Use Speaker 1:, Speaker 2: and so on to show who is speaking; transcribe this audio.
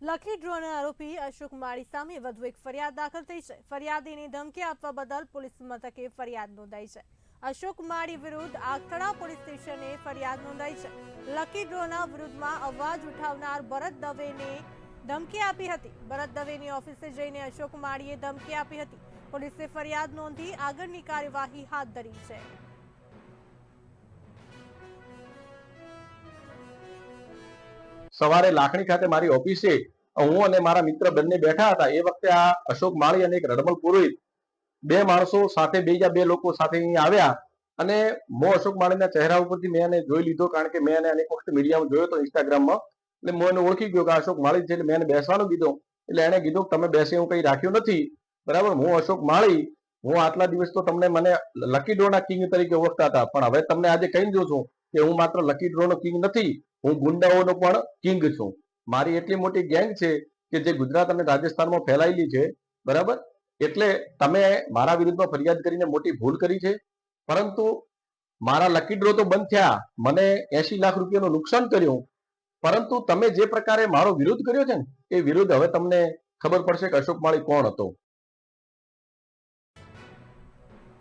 Speaker 1: Lucky ડ્રોના આરોપી અશોક માળી સામે વધુ એક ફરિયાદ દાખલ થઈ છે। ફરિયાદીની ધમકી આપવા બદલ પોલીસ મથકે ફરિયાદ નોંધાઈ છે। અશોક માળી વિરુદ્ધ આગથળા પોલીસ સ્ટેશને ફરિયાદ નોંધાઈ છે। લકી ડ્રોના વિરુદ્ધમાં અવાજ ઉઠાવનાર ભરત દવેને ધમકી આપી હતી। ભરત દવેની ઓફિસે જઈને અશોક માળીએ ધમકી આપી હતી। પોલીસે ફરિયાદ નોંધી આગળની કાર્યવાહી હાથ ધરી છે।
Speaker 2: સવારે લાખણી ખાતે મારી ઓફિસે હું અને મારા મિત્ર બંને બેઠા હતા। એ વખતે આ અશોક માળી અને એક રડમલ પુરોહિત બે માણસો સાથે બીજા બે લોકો સાથે અહીં આવ્યા અને મો અશોક માળીના ચહેરા ઉપરથી મેં એને જોઈ લીધો, કારણ કે મેં એને અનેક વખત મીડિયામાં જોયો હતો, ઇન્સ્ટાગ્રામમાં। એટલે હું એને ઓળખી ગયો કે અશોક માળી છે। એટલે મેં એને બેસવાનું કીધું, એટલે એને કીધું કે તમે બેસે હું કંઈ રાખ્યું નથી, બરાબર। હું અશોક માળી, હું આટલા દિવસ તો તમને મને લકી ડ્રોના કિંગ તરીકે ઓળખતા હતા, પણ હવે તમને આજે કહી દઉં છું કે હું માત્ર લકી ડ્રોનો કિંગ નથી, હું ગુંડાઓનો પણ કિંગ છું। મારી એટલી મોટી ગેંગ છે કે જે ગુજરાત અને રાજસ્થાનમાં ફેલાયેલી છે, બરાબર। એટલે તમે મારા વિરુદ્ધમાં ફરિયાદ કરીને મોટી ભૂલ કરી છે, પરંતુ મારા લકી ડ્રો તો બંધ થયા, મને 80 લાખ રૂપિયાનું નુકસાન કર્યું, પરંતુ તમે જે પ્રકારે મારો વિરોધ કર્યો છે ને, એ વિરોધ હવે તમને ખબર પડશે કે અશોક માળી કોણ હતો।